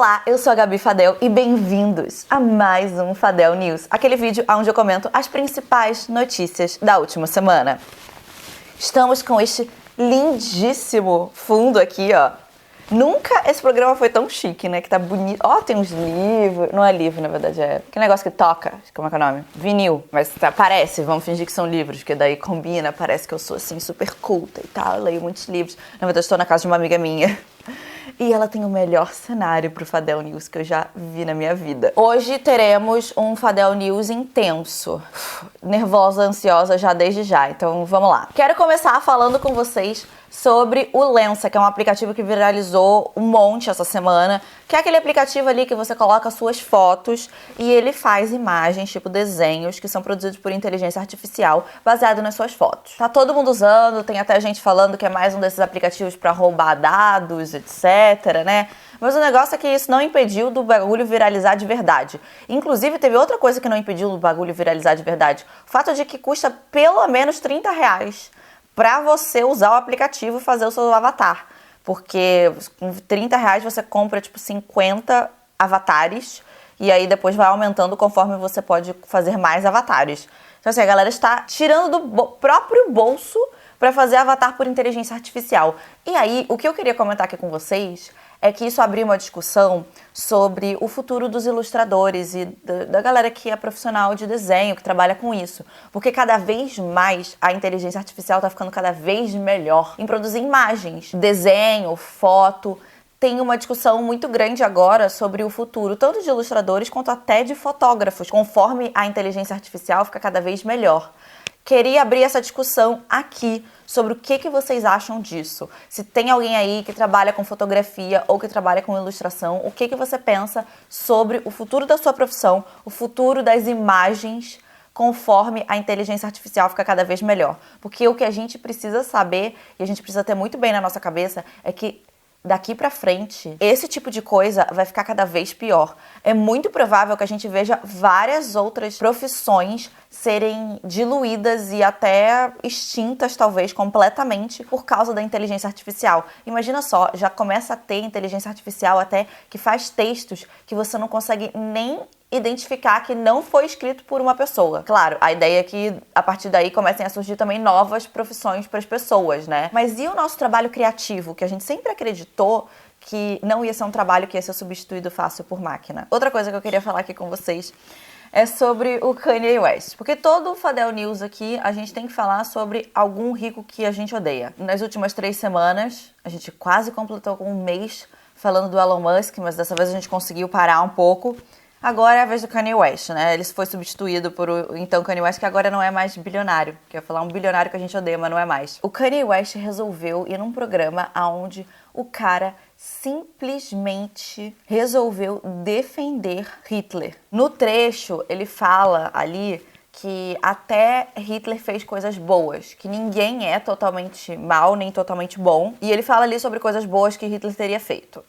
Olá, eu sou a Gabi Fadel e bem-vindos a mais um Fadel News, aquele vídeo onde eu comento as principais notícias da última semana. Estamos com este lindíssimo fundo aqui, ó. Nunca esse programa foi tão chique, né? Que tá bonito. Ó, tem uns livros. Não é livro, na verdade, é que negócio que toca. Como é que é o nome? Vinil. Mas tá, parece, vamos fingir que são livros, porque daí combina, parece que eu sou, assim, super culta e tal. Eu leio muitos livros. Na verdade, estou na casa de uma amiga minha. E ela tem o melhor cenário pro Fadel News que eu já vi na minha vida. Hoje teremos um Fadel News intenso. Nervosa, ansiosa já desde já, então vamos lá. Quero começar falando com vocês sobre o Lensa, que é um aplicativo que viralizou um monte essa semana, que é aquele aplicativo ali que você coloca suas fotos e ele faz imagens, tipo desenhos, que são produzidos por inteligência artificial, baseado nas suas fotos. Tá todo mundo usando, tem até gente falando que é mais um desses aplicativos pra roubar dados, etc, né? Mas o negócio é que isso não impediu do bagulho viralizar de verdade. Inclusive, teve outra coisa que não impediu do bagulho viralizar de verdade. O fato de que custa pelo menos R$30 pra você usar o aplicativo e fazer o seu avatar. Porque com R$30 você compra, tipo, 50 avatares e aí depois vai aumentando conforme você pode fazer mais avatares. Então, assim, a galera está tirando do próprio bolso para fazer avatar por inteligência artificial. E aí, o que eu queria comentar aqui com vocês é que isso abriu uma discussão sobre o futuro dos ilustradores e da galera que é profissional de desenho, que trabalha com isso. Porque cada vez mais a inteligência artificial está ficando cada vez melhor em produzir imagens, desenho, foto. Tem uma discussão muito grande agora sobre o futuro, tanto de ilustradores quanto até de fotógrafos, conforme a inteligência artificial fica cada vez melhor. Queria abrir essa discussão aqui sobre o que vocês acham disso. Se tem alguém aí que trabalha com fotografia ou que trabalha com ilustração, o que você pensa sobre o futuro da sua profissão, o futuro das imagens, conforme a inteligência artificial fica cada vez melhor. Porque o que a gente precisa saber, e a gente precisa ter muito bem na nossa cabeça, é que daqui pra frente, esse tipo de coisa vai ficar cada vez pior. É muito provável que a gente veja várias outras profissões serem diluídas e até extintas, talvez, completamente por causa da inteligência artificial. Imagina só, já começa a ter inteligência artificial até que faz textos que você não consegue nem identificar que não foi escrito por uma pessoa. Claro, a ideia é que a partir daí comecem a surgir também novas profissões para as pessoas, né? Mas e o nosso trabalho criativo, que a gente sempre acreditou que não ia ser um trabalho que ia ser substituído fácil por máquina? Outra coisa que eu queria falar aqui com vocês é sobre o Kanye West. Porque todo o Fadel News aqui, a gente tem que falar sobre algum rico que a gente odeia. Nas últimas 3 semanas, a gente quase completou com um mês falando do Elon Musk, mas dessa vez a gente conseguiu parar um pouco. Agora é a vez do Kanye West, né? Ele foi substituído por então Kanye West, que agora não é mais bilionário. Que eu ia falar um bilionário que a gente odeia, mas não é mais. O Kanye West resolveu ir num programa onde o cara simplesmente resolveu defender Hitler. No trecho, ele fala ali que até Hitler fez coisas boas, que ninguém é totalmente mal nem totalmente bom. E ele fala ali sobre coisas boas que Hitler teria feito.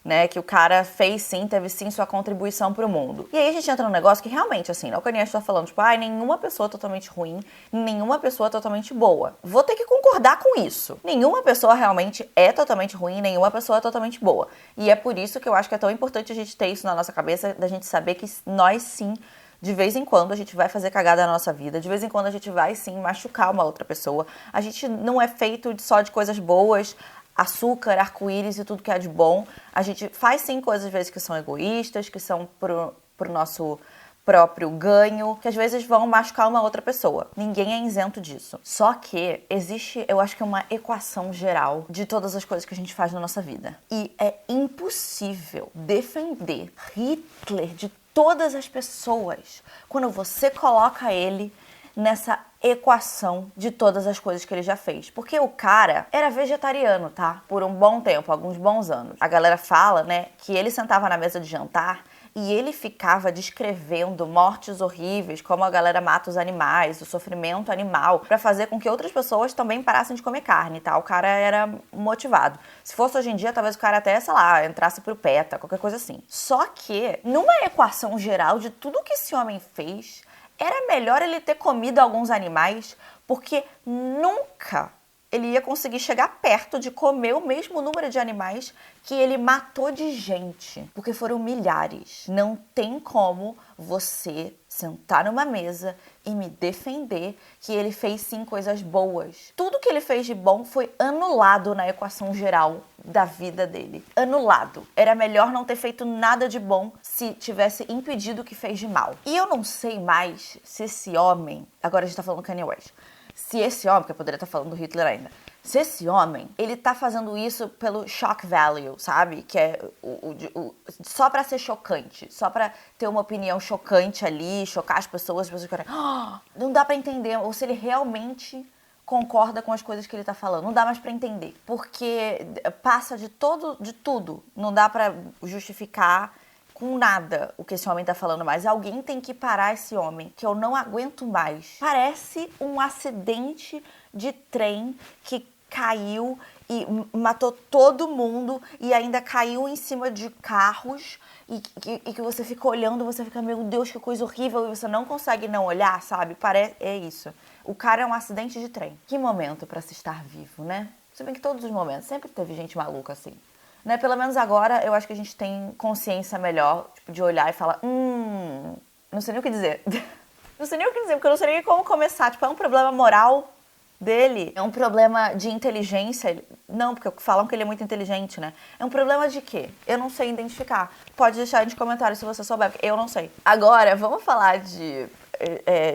Né, que o cara fez sim, teve sim sua contribuição pro mundo. E aí a gente entra num negócio que realmente, assim, não é o que a Kanye está falando, tipo, nenhuma pessoa é totalmente ruim, nenhuma pessoa é totalmente boa. Vou ter que concordar com isso. Nenhuma pessoa realmente é totalmente ruim, nenhuma pessoa é totalmente boa. E é por isso que eu acho que é tão importante a gente ter isso na nossa cabeça, da gente saber que nós sim, de vez em quando a gente vai fazer cagada na nossa vida, de vez em quando a gente vai sim machucar uma outra pessoa. A gente não é feito só de coisas boas, açúcar, arco-íris e tudo que é de bom. A gente faz sim coisas às vezes que são egoístas, que são pro nosso próprio ganho, que às vezes vão machucar uma outra pessoa. Ninguém é isento disso. Só que existe, eu acho que uma equação geral de todas as coisas que a gente faz na nossa vida. E é impossível defender Hitler de todas as pessoas quando você coloca ele nessa equação de todas as coisas que ele já fez. Porque o cara era vegetariano, tá? Por um bom tempo, alguns bons anos. A galera fala, né, que ele sentava na mesa de jantar e ele ficava descrevendo mortes horríveis, como a galera mata os animais, o sofrimento animal, pra fazer com que outras pessoas também parassem de comer carne, tá? O cara era motivado. Se fosse hoje em dia, talvez o cara até, sei lá, entrasse pro PETA, qualquer coisa assim. Só que, numa equação geral de tudo que esse homem fez, era melhor ele ter comido alguns animais, porque nunca ele ia conseguir chegar perto de comer o mesmo número de animais que ele matou de gente, porque foram milhares. Não tem como você sentar numa mesa e me defender que ele fez sim coisas boas. Tudo que ele fez de bom foi anulado na equação geral da vida dele. Anulado. Era melhor não ter feito nada de bom se tivesse impedido o que fez de mal. E eu não sei mais se esse homem... Agora a gente tá falando do Kanye West. Se esse homem, que eu poderia estar falando do Hitler ainda, se esse homem, ele tá fazendo isso pelo shock value, sabe? Que é só pra ser chocante, só pra ter uma opinião chocante ali, chocar as pessoas ficarem... Não dá pra entender, ou se ele realmente concorda com as coisas que ele tá falando. Não dá mais pra entender, porque passa de tudo. Não dá pra justificar com nada o que esse homem tá falando mais. Alguém tem que parar esse homem, que eu não aguento mais. Parece um acidente de trem que caiu e matou todo mundo e ainda caiu em cima de carros e que você fica olhando, você fica, meu Deus, que coisa horrível, e você não consegue não olhar, sabe? É isso. O cara é um acidente de trem. Que momento pra se estar vivo, né? Se bem que todos os momentos, sempre teve gente maluca assim. Né? Pelo menos agora eu acho que a gente tem consciência melhor, tipo, de olhar e falar, não sei nem o que dizer. Não sei nem o que dizer, porque eu não sei nem como começar. Tipo, é um problema moral dele? É um problema de inteligência? Não, porque falam que ele é muito inteligente, né? É um problema de quê? Eu não sei identificar. Pode deixar aí nos comentários se você souber, porque eu não sei. Agora, vamos falar de...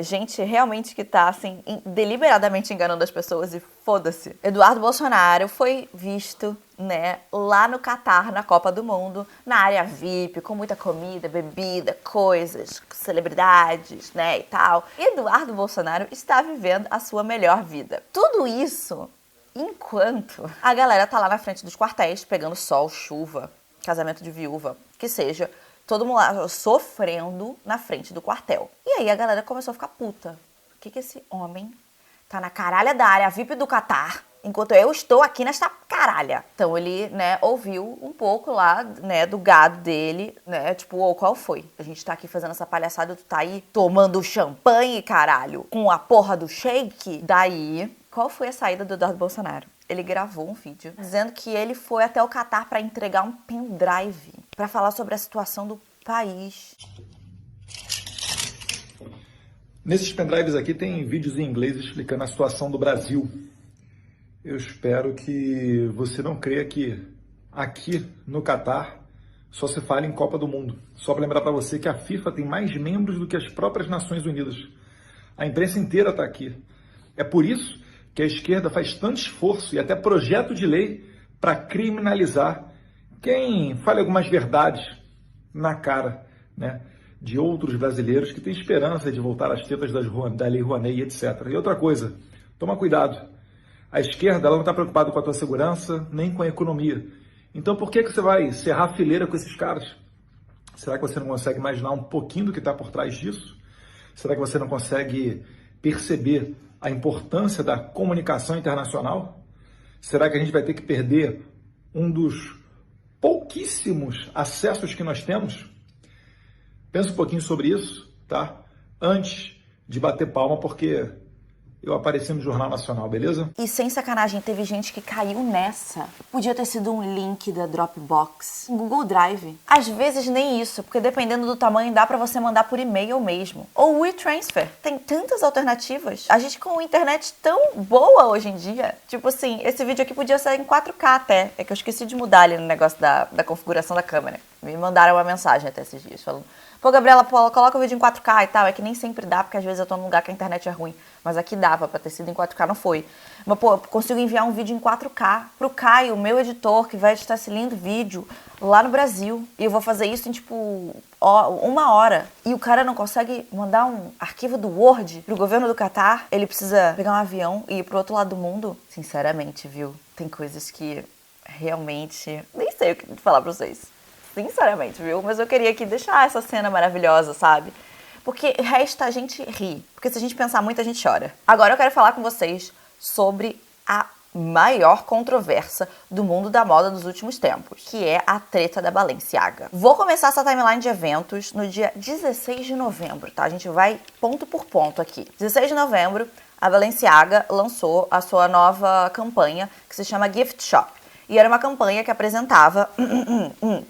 gente realmente que tá, assim, deliberadamente enganando as pessoas e foda-se. Eduardo Bolsonaro foi visto, né, lá no Catar, na Copa do Mundo, na área VIP, com muita comida, bebida, coisas, celebridades, né, e tal. E Eduardo Bolsonaro está vivendo a sua melhor vida. Tudo isso enquanto a galera tá lá na frente dos quartéis, pegando sol, chuva, casamento de viúva, que seja... Todo mundo lá sofrendo na frente do quartel. E aí a galera começou a ficar puta. Por que esse homem tá na caralha da área VIP do Catar, enquanto eu estou aqui nesta caralha? Então ele, né, ouviu um pouco lá, né, do gado dele, né, tipo, qual foi? A gente tá aqui fazendo essa palhaçada, tu tá aí tomando champanhe, caralho, com a porra do shake? Daí, qual foi a saída do Eduardo Bolsonaro? Ele gravou um vídeo dizendo que ele foi até o Catar para entregar um pendrive para falar sobre a situação do país. Nesses pendrives aqui tem vídeos em inglês explicando a situação do Brasil. Eu espero que você não creia que aqui no Catar só se fala em Copa do Mundo. Só para lembrar para você que a FIFA tem mais membros do que as próprias Nações Unidas. A imprensa inteira está aqui. É por isso que a esquerda faz tanto esforço e até projeto de lei para criminalizar quem fale algumas verdades na cara, né, de outros brasileiros que têm esperança de voltar às tetas da Lei Rouanet, etc. E outra coisa, toma cuidado. A esquerda ela não está preocupada com a tua segurança, nem com a economia. Então por que você vai cerrar fileira com esses caras? Será que você não consegue imaginar um pouquinho do que está por trás disso? Será que você não consegue perceber a importância da comunicação internacional? Será que a gente vai ter que perder um dos pouquíssimos acessos que nós temos? Pensa um pouquinho sobre isso, tá? Antes de bater palma, porque eu apareci no Jornal Nacional, beleza? E sem sacanagem, teve gente que caiu nessa. Podia ter sido um link da Dropbox, um Google Drive. Às vezes nem isso, porque dependendo do tamanho dá pra você mandar por e-mail mesmo. Ou WeTransfer. Tem tantas alternativas. A gente com internet tão boa hoje em dia. Tipo assim, esse vídeo aqui podia ser em 4K até. É que eu esqueci de mudar ali no negócio da configuração da câmera. Me mandaram uma mensagem até esses dias falando: pô, Gabriela, coloca o vídeo em 4K e tal. É que nem sempre dá, porque às vezes eu tô num lugar que a internet é ruim. Mas aqui dava pra ter sido em 4K, não foi. Mas, pô, eu consigo enviar um vídeo em 4K pro Caio, meu editor, que vai editar esse lindo vídeo lá no Brasil. E eu vou fazer isso em, tipo, 1 hora. E o cara não consegue mandar um arquivo do Word pro governo do Catar. Ele precisa pegar um avião e ir pro outro lado do mundo. Sinceramente, viu? Tem coisas que realmente... nem sei o que falar pra vocês. Sinceramente, viu? Mas eu queria aqui deixar essa cena maravilhosa, sabe? Porque resta a gente rir. Porque se a gente pensar muito, a gente chora. Agora eu quero falar com vocês sobre a maior controvérsia do mundo da moda dos últimos tempos, que é a treta da Balenciaga. Vou começar essa timeline de eventos no dia 16 de novembro, tá? A gente vai ponto por ponto aqui. 16 de novembro, a Balenciaga lançou a sua nova campanha, que se chama Gift Shop. E era uma campanha que apresentava,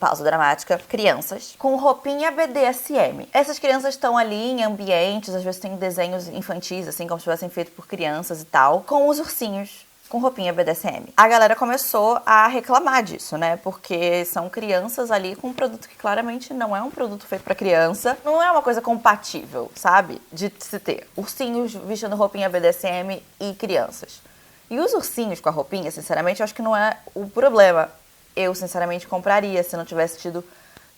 pausa dramática, crianças com roupinha BDSM. Essas crianças estão ali em ambientes, às vezes tem desenhos infantis, assim, como se tivessem feito por crianças e tal, com os ursinhos com roupinha BDSM. A galera começou a reclamar disso, né? Porque são crianças ali com um produto que claramente não é um produto feito pra criança. Não é uma coisa compatível, sabe? De se ter ursinhos vestindo roupinha BDSM e crianças. E os ursinhos com a roupinha, sinceramente, eu acho que não é o problema. Eu, sinceramente, compraria se não tivesse tido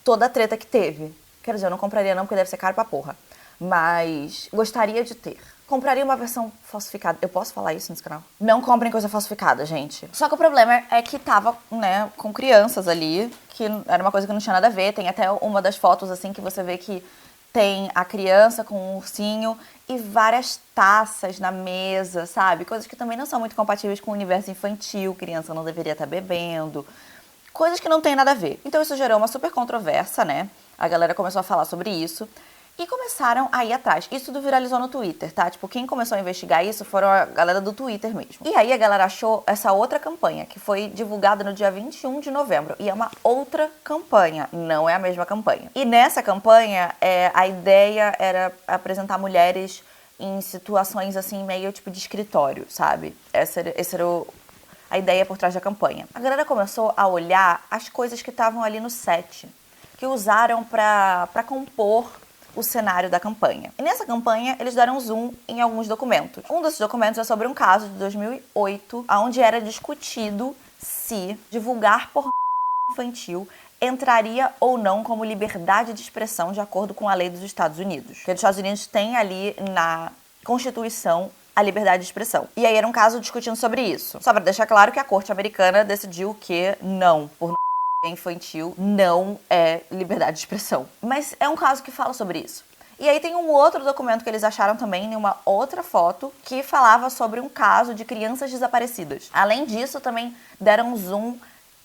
toda a treta que teve. Quer dizer, eu não compraria não, porque deve ser caro pra porra. Mas gostaria de ter. Compraria uma versão falsificada. Eu posso falar isso nesse canal? Não comprem coisa falsificada, gente. Só que o problema é que tava, né, com crianças ali, que era uma coisa que não tinha nada a ver. Tem até uma das fotos, assim, que você vê que tem a criança com um ursinho e várias taças na mesa, sabe? Coisas que também não são muito compatíveis com o universo infantil. Criança não deveria estar bebendo. Coisas que não tem nada a ver. Então isso gerou uma super controvérsia, né? A galera começou a falar sobre isso. E começaram a ir atrás. Isso tudo viralizou no Twitter, tá? Tipo, quem começou a investigar isso foram a galera do Twitter mesmo. E aí a galera achou essa outra campanha, que foi divulgada no dia 21 de novembro. E é uma outra campanha, não é a mesma campanha. E nessa campanha, a ideia era apresentar mulheres em situações, assim, meio tipo de escritório, sabe? Essa era a ideia por trás da campanha. A galera começou a olhar as coisas que estavam ali no set, que usaram pra compor o cenário da campanha. E nessa campanha, eles deram zoom em alguns documentos. Um desses documentos é sobre um caso de 2008, onde era discutido se divulgar pornô infantil entraria ou não como liberdade de expressão de acordo com a lei dos Estados Unidos. Porque os Estados Unidos têm ali na Constituição a liberdade de expressão. E aí era um caso discutindo sobre isso. Só para deixar claro que a corte americana decidiu que não, pornô infantil não é liberdade de expressão. Mas é um caso que fala sobre isso. E aí tem um outro documento que eles acharam também em uma outra foto que falava sobre um caso de crianças desaparecidas. Além disso, também deram zoom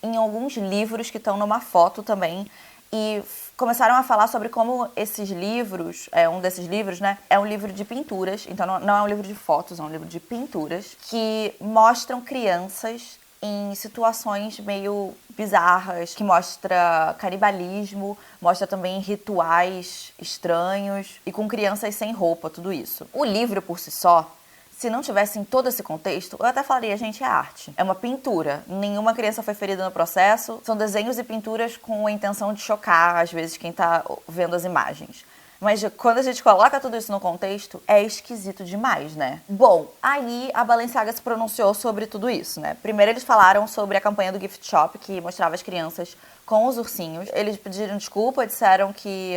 em alguns livros que estão numa foto também e começaram a falar sobre como esses livros, um desses livros, né, é um livro de pinturas, então não é um livro de fotos, é um livro de pinturas que mostram crianças em situações meio bizarras, que mostra canibalismo, mostra também rituais estranhos e com crianças sem roupa, tudo isso. O livro por si só, se não tivesse em todo esse contexto, eu até falaria, gente, é arte. É uma pintura. Nenhuma criança foi ferida no processo. São desenhos e pinturas com a intenção de chocar, às vezes, quem tá vendo as imagens. Mas quando a gente coloca tudo isso no contexto, é esquisito demais, né? Bom, aí a Balenciaga se pronunciou sobre tudo isso, né? Primeiro eles falaram sobre a campanha do Gift Shop, que mostrava as crianças com os ursinhos. Eles pediram desculpa, disseram que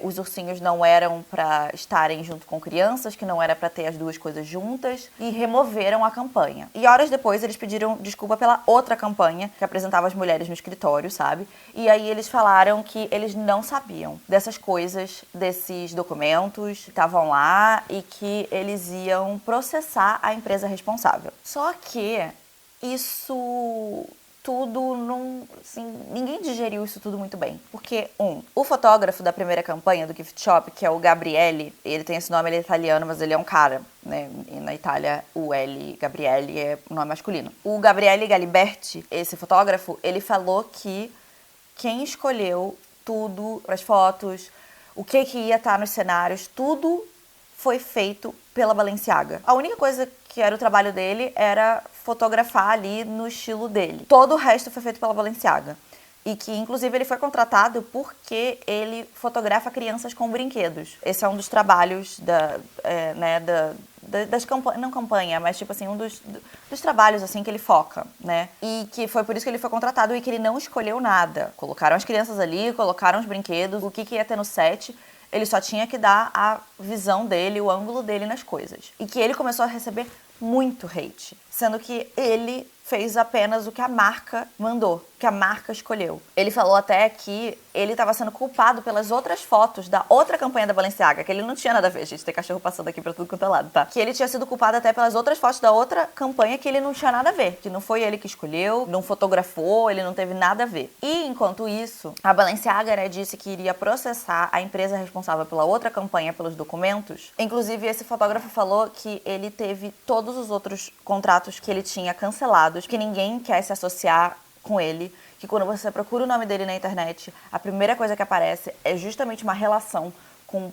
os ursinhos não eram pra estarem junto com crianças, que não era pra ter as duas coisas juntas, e removeram a campanha. E horas depois eles pediram desculpa pela outra campanha, que apresentava as mulheres no escritório, sabe? E aí eles falaram que eles não sabiam dessas coisas, desses documentos que estavam lá e que eles iam processar a empresa responsável. Só que isso tudo não, assim, ninguém digeriu isso tudo muito bem. Porque, o fotógrafo da primeira campanha do Gift Shop, que é o Gabriele, ele tem esse nome, ele é italiano, mas ele é um cara, né? E na Itália, o L, Gabriele, é o nome masculino. O Gabriele Galiberti, esse fotógrafo, ele falou que quem escolheu tudo, as fotos, o que ia estar nos cenários, tudo foi feito pela Balenciaga. A única coisa que era o trabalho dele era fotografar ali no estilo dele. Todo o resto foi feito pela Balenciaga. E que, inclusive, ele foi contratado porque ele fotografa crianças com brinquedos. Esse é um dos trabalhos das campanhas, não campanha, mas tipo assim, um dos trabalhos assim que ele foca, né? E que foi por isso que ele foi contratado e que ele não escolheu nada. Colocaram as crianças ali, colocaram os brinquedos, o que ia ter no set. Ele só tinha que dar a visão dele, o ângulo dele nas coisas. E que ele começou a receber muito hate. sendo que ele fez apenas o que a marca mandou, o que a marca escolheu. Ele falou até que ele estava sendo culpado pelas outras fotos da outra campanha da Balenciaga, que ele não tinha nada a ver, gente, tem cachorro passando aqui pra tudo quanto é lado, tá? Que ele tinha sido culpado até pelas outras fotos da outra campanha que ele não tinha nada a ver, que não foi ele que escolheu, não fotografou, ele não teve nada a ver. E, enquanto isso, a Balenciaga, né, disse que iria processar a empresa responsável pela outra campanha pelos documentos. Inclusive, esse fotógrafo falou que ele teve todos os outros contratos que ele tinha cancelados, que ninguém quer se associar com ele, que quando você procura o nome dele na internet, a primeira coisa que aparece é justamente uma relação com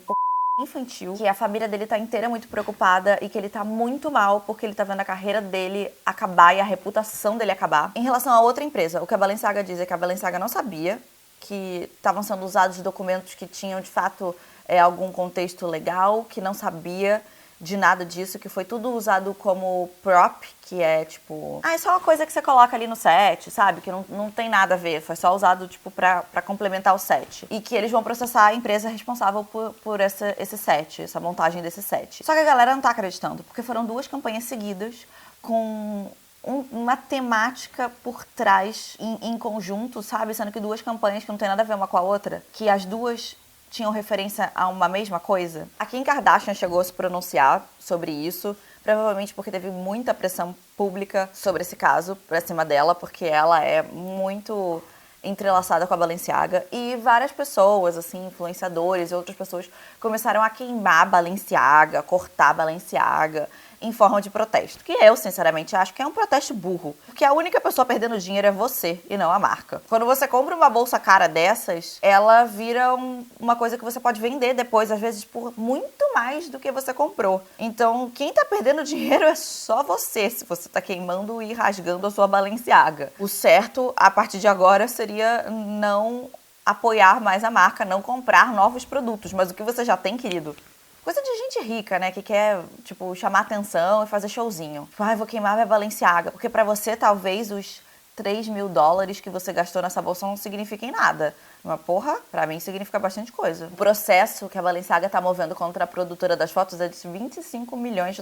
infantil, que a família dele tá inteira muito preocupada e que ele tá muito mal porque ele tá vendo a carreira dele acabar e a reputação dele acabar. Em relação a outra empresa, o que a Balenciaga diz é que a Balenciaga não sabia que estavam sendo usados documentos que tinham, de fato, algum contexto legal, que não sabia de nada disso, que foi tudo usado como prop, que é tipo... é só uma coisa que você coloca ali no set, sabe? Que não tem nada a ver, foi só usado tipo pra complementar o set. E que eles vão processar a empresa responsável por esse set, essa montagem desse set. Só que a galera não tá acreditando, porque foram 2 campanhas seguidas com uma temática por trás em conjunto, sabe? Sendo que 2 campanhas que não tem nada a ver uma com a outra, que as 2 tinham referência a uma mesma coisa. A Kim Kardashian chegou a se pronunciar sobre isso, provavelmente porque teve muita pressão pública sobre esse caso pra cima dela, porque ela é muito entrelaçada com a Balenciaga, e várias pessoas, assim, influenciadores e outras pessoas começaram a queimar a Balenciaga, cortar a Balenciaga em forma de protesto. Que eu, sinceramente, acho que é um protesto burro. Porque a única pessoa perdendo dinheiro é você e não a marca. Quando você compra uma bolsa cara dessas, ela vira uma coisa que você pode vender depois, às vezes por muito mais do que você comprou. Então, quem tá perdendo dinheiro é só você, se você tá queimando e rasgando a sua Balenciaga. O certo, a partir de agora, seria não apoiar mais a marca, não comprar novos produtos. Mas o que você já tem, querido? Coisa de gente rica, né? Que quer, tipo, chamar atenção e fazer showzinho. Tipo, vou queimar minha Balenciaga. Porque pra você, talvez, os $3.000 que você gastou nessa bolsa não signifiquem nada. Mas, porra, pra mim significa bastante coisa. O processo que a Balenciaga tá movendo contra a produtora das fotos é de $25 milhões,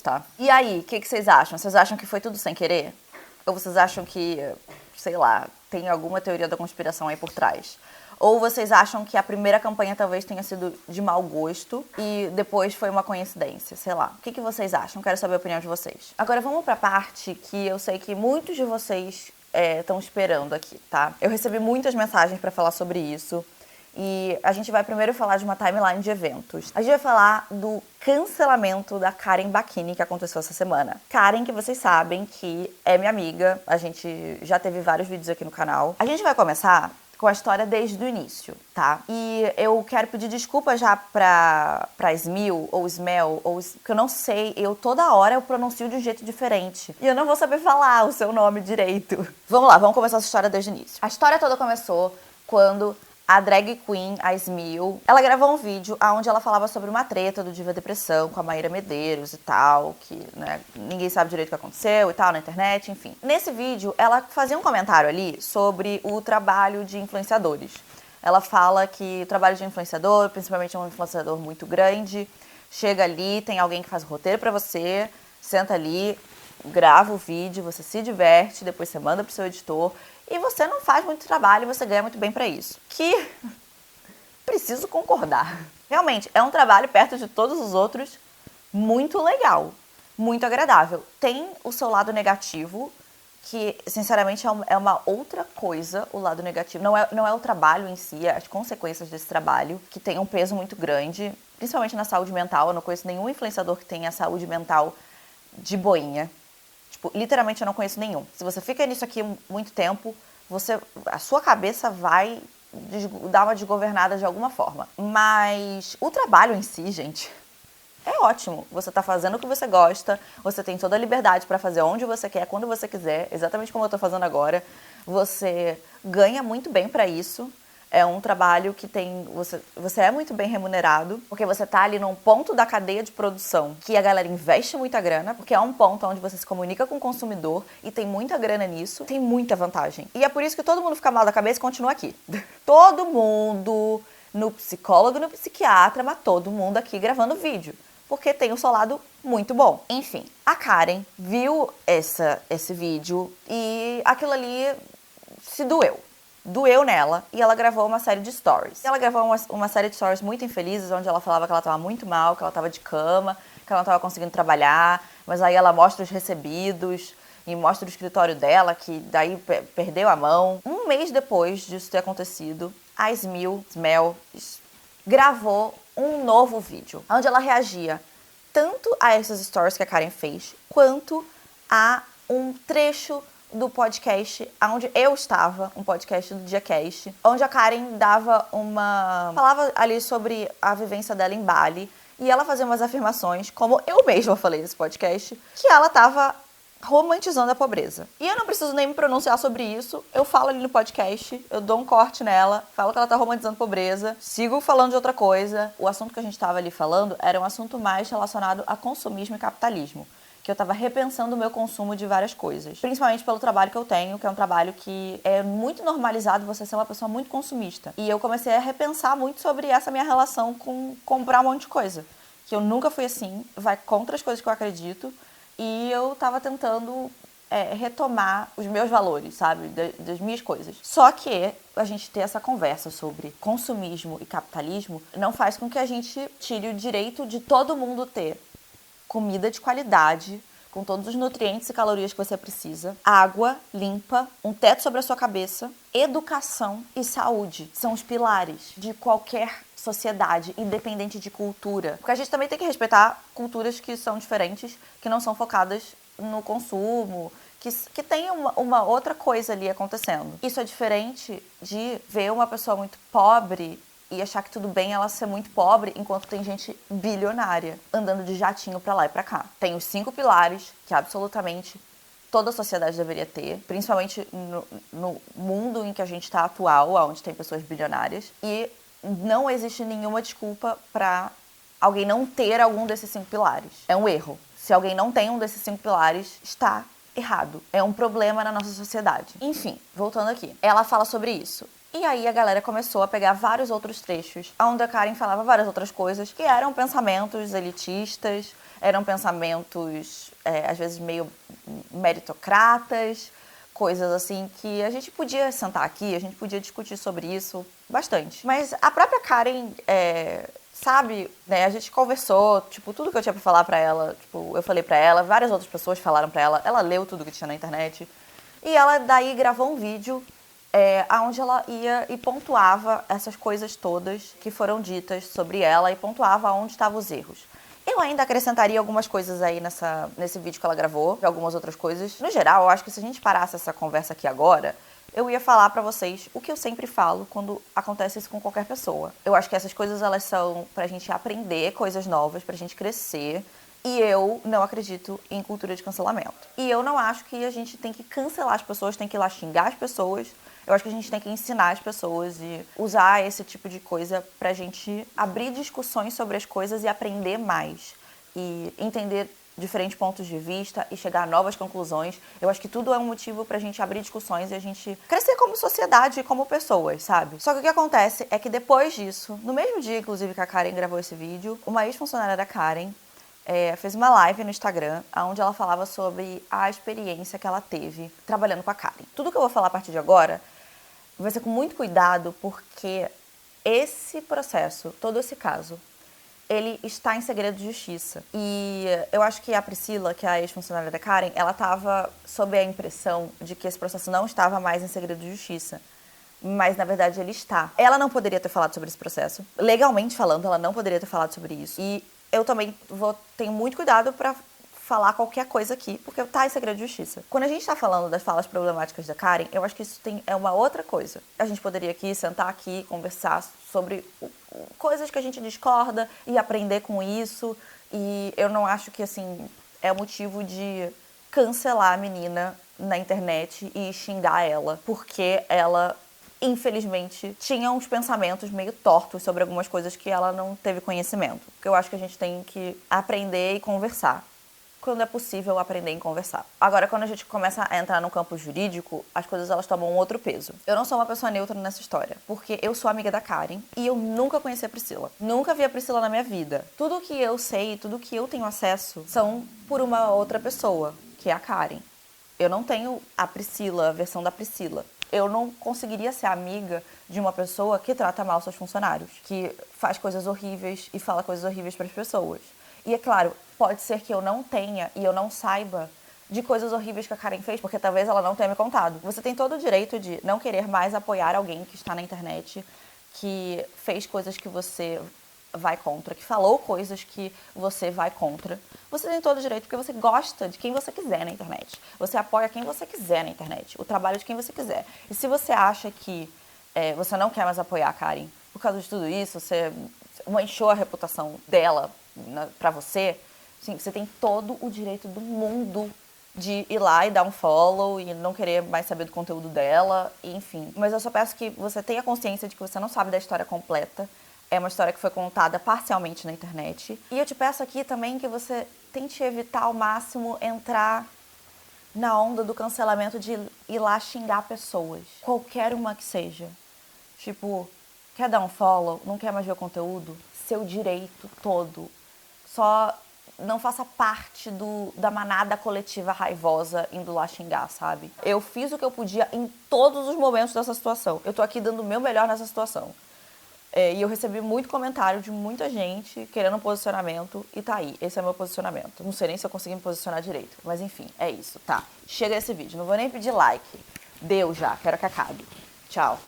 tá? E aí, o que vocês acham? Vocês acham que foi tudo sem querer? Ou vocês acham que, sei lá, tem alguma teoria da conspiração aí por trás? Ou vocês acham que a primeira campanha talvez tenha sido de mau gosto e depois foi uma coincidência? Sei lá. O que vocês acham? Quero saber a opinião de vocês. Agora vamos pra parte que eu sei que muitos de vocês estão esperando aqui, tá? Eu recebi muitas mensagens pra falar sobre isso. E a gente vai primeiro falar de uma timeline de eventos. A gente vai falar do cancelamento da Karen Bacchini, que aconteceu essa semana. Karen, que vocês sabem que é minha amiga, a gente já teve vários vídeos aqui no canal. A gente vai começar com a história desde o início, tá? E eu quero pedir desculpa já pra Smil, ou Smel, que eu não sei, toda hora eu pronuncio de um jeito diferente. E eu não vou saber falar o seu nome direito. Vamos lá, vamos começar essa história desde o início. A história toda começou quando a drag queen, a Smil, ela gravou um vídeo onde ela falava sobre uma treta do Diva Depressão com a Maíra Medeiros e tal, que, né, ninguém sabe direito o que aconteceu e tal na internet, enfim. Nesse vídeo, ela fazia um comentário ali sobre o trabalho de influenciadores. Ela fala que o trabalho de influenciador, principalmente um influenciador muito grande, chega ali, tem alguém que faz o roteiro pra você, senta ali, grava o vídeo, você se diverte, depois você manda pro seu editor e você não faz muito trabalho e você ganha muito bem pra isso. Que preciso concordar. Realmente, é um trabalho perto de todos os outros muito legal, muito agradável. Tem o seu lado negativo, que sinceramente é uma outra coisa, o lado negativo. Não é o trabalho em si, é as consequências desse trabalho, que tem um peso muito grande, principalmente na saúde mental. Eu não conheço nenhum influenciador que tenha saúde mental de boinha. Tipo, literalmente eu não conheço nenhum. Se você fica nisso aqui muito tempo, a sua cabeça vai dar uma desgovernada de alguma forma. Mas o trabalho em si, gente, é ótimo. Você tá fazendo o que você gosta, você tem toda a liberdade pra fazer onde você quer, quando você quiser, exatamente como eu tô fazendo agora. Você ganha muito bem pra isso. É um trabalho que você é muito bem remunerado, porque você tá ali num ponto da cadeia de produção que a galera investe muita grana, porque é um ponto onde você se comunica com o consumidor e tem muita grana nisso, tem muita vantagem. E é por isso que todo mundo fica mal da cabeça e continua aqui. Todo mundo, no psicólogo, no psiquiatra, mas todo mundo aqui gravando vídeo. porque tem o seu lado muito bom. Enfim, a Karen viu esse vídeo e aquilo ali se doeu nela, e ela gravou uma série de stories. Ela gravou uma série de stories muito infelizes, onde ela falava que ela estava muito mal, que ela estava de cama, que ela não estava conseguindo trabalhar, mas aí ela mostra os recebidos e mostra o escritório dela, que daí perdeu a mão. Um mês depois disso ter acontecido, a Smell gravou um novo vídeo, onde ela reagia tanto a essas stories que a Karen fez, quanto a um trecho do podcast onde eu estava, um podcast do DiaCast, onde a Karen falava ali sobre a vivência dela em Bali, e ela fazia umas afirmações, como eu mesma falei nesse podcast, que ela estava romantizando a pobreza. E eu não preciso nem me pronunciar sobre isso, eu falo ali no podcast, eu dou um corte nela, falo que ela tá romantizando a pobreza, sigo falando de outra coisa. O assunto que a gente estava ali falando era um assunto mais relacionado a consumismo e capitalismo, que eu estava repensando o meu consumo de várias coisas. Principalmente pelo trabalho que eu tenho, que é um trabalho que é muito normalizado você ser uma pessoa muito consumista. E eu comecei a repensar muito sobre essa minha relação com comprar um monte de coisa. Que eu nunca fui assim, vai contra as coisas que eu acredito. E eu estava tentando retomar os meus valores, sabe? Das minhas coisas. Só que a gente ter essa conversa sobre consumismo e capitalismo não faz com que a gente tire o direito de todo mundo ter comida de qualidade, com todos os nutrientes e calorias que você precisa, água limpa, um teto sobre a sua cabeça, educação e saúde. São os pilares de qualquer sociedade, independente de cultura. Porque a gente também tem que respeitar culturas que são diferentes, que não são focadas no consumo, que tem uma outra coisa ali acontecendo. Isso é diferente de ver uma pessoa muito pobre e achar que tudo bem ela ser muito pobre, enquanto tem gente bilionária andando de jatinho pra lá e pra cá. Tem os 5 pilares que absolutamente toda a sociedade deveria ter, principalmente no mundo em que a gente tá atual, onde tem pessoas bilionárias, e não existe nenhuma desculpa pra alguém não ter algum desses 5 pilares. É um erro. Se alguém não tem um desses 5 pilares, está errado. É um problema na nossa sociedade. Enfim, voltando aqui. Ela fala sobre isso. E aí a galera começou a pegar vários outros trechos, onde a Karen falava várias outras coisas, que eram pensamentos elitistas, eram pensamentos, às vezes, meio meritocratas, coisas assim que a gente podia sentar aqui, a gente podia discutir sobre isso bastante. Mas a própria Karen, sabe, né, a gente conversou, tipo, tudo que eu tinha pra falar pra ela, tipo, eu falei pra ela, várias outras pessoas falaram pra ela leu tudo que tinha na internet, e ela daí gravou um vídeo onde ela ia e pontuava essas coisas todas que foram ditas sobre ela e pontuava onde estavam os erros. Eu ainda acrescentaria algumas coisas aí nesse vídeo que ela gravou, algumas outras coisas. No geral, eu acho que se a gente parasse essa conversa aqui agora, eu ia falar pra vocês o que eu sempre falo quando acontece isso com qualquer pessoa. Eu acho que essas coisas, elas são pra gente aprender coisas novas, pra gente crescer. E eu não acredito em cultura de cancelamento. E eu não acho que a gente tem que cancelar as pessoas, tem que ir lá xingar as pessoas. Eu acho que a gente tem que ensinar as pessoas e usar esse tipo de coisa pra gente abrir discussões sobre as coisas e aprender mais. E entender diferentes pontos de vista e chegar a novas conclusões. Eu acho que tudo é um motivo pra gente abrir discussões e a gente crescer como sociedade e como pessoas, sabe? Só que o que acontece é que depois disso, no mesmo dia, inclusive, que a Karen gravou esse vídeo, uma ex-funcionária da Karen fez uma live no Instagram, onde ela falava sobre a experiência que ela teve trabalhando com a Karen. Tudo que eu vou falar a partir de agora vai ser com muito cuidado, porque esse processo, todo esse caso, ele está em segredo de justiça. E eu acho que a Priscila, que é a ex-funcionária da Karen, ela estava sob a impressão de que esse processo não estava mais em segredo de justiça. Mas, na verdade, ele está. Ela não poderia ter falado sobre esse processo. Legalmente falando, ela não poderia ter falado sobre isso. E eu também tenho muito cuidado para falar qualquer coisa aqui, porque tá em segredo de justiça. Quando a gente tá falando das falas problemáticas da Karen, eu acho que isso é uma outra coisa. A gente poderia aqui sentar aqui, conversar sobre coisas que a gente discorda e aprender com isso. E eu não acho que, assim, é motivo de cancelar a menina na internet e xingar ela, porque ela, infelizmente, tinha uns pensamentos meio tortos sobre algumas coisas que ela não teve conhecimento. Porque eu acho que a gente tem que aprender e conversar quando é possível aprender em conversar. Agora, quando a gente começa a entrar no campo jurídico, as coisas elas tomam um outro peso. Eu não sou uma pessoa neutra nessa história, porque eu sou amiga da Karen e eu nunca conheci a Priscila. Nunca vi a Priscila na minha vida. Tudo que eu sei, tudo que eu tenho acesso são por uma outra pessoa, que é a Karen. Eu não tenho a Priscila, a versão da Priscila. Eu não conseguiria ser amiga de uma pessoa que trata mal seus funcionários, que faz coisas horríveis e fala coisas horríveis para as pessoas. E é claro, pode ser que eu não tenha e eu não saiba de coisas horríveis que a Karen fez, porque talvez ela não tenha me contado. Você tem todo o direito de não querer mais apoiar alguém que está na internet, que fez coisas que você vai contra, que falou coisas que você vai contra. Você tem todo o direito porque você gosta de quem você quiser na internet. Você apoia quem você quiser na internet, o trabalho de quem você quiser. E se você acha que você não quer mais apoiar a Karen por causa de tudo isso, você manchou a reputação dela pra você, sim, você tem todo o direito do mundo de ir lá e dar um follow e não querer mais saber do conteúdo dela, enfim. Mas eu só peço que você tenha consciência de que você não sabe da história completa. É uma história que foi contada parcialmente na internet. E eu te peço aqui também que você tente evitar ao máximo entrar na onda do cancelamento de ir lá xingar pessoas. Qualquer uma que seja. Tipo, quer dar um follow, não quer mais ver o conteúdo? Seu direito todo. Só não faça parte da manada coletiva raivosa indo lá xingar, sabe? Eu fiz o que eu podia em todos os momentos dessa situação. Eu tô aqui dando o meu melhor nessa situação. E eu recebi muito comentário de muita gente querendo um posicionamento e tá aí, esse é o meu posicionamento. Não sei nem se eu consegui me posicionar direito, mas enfim, é isso, tá? Chega esse vídeo, não vou nem pedir like. Deu já, quero que acabe. Tchau.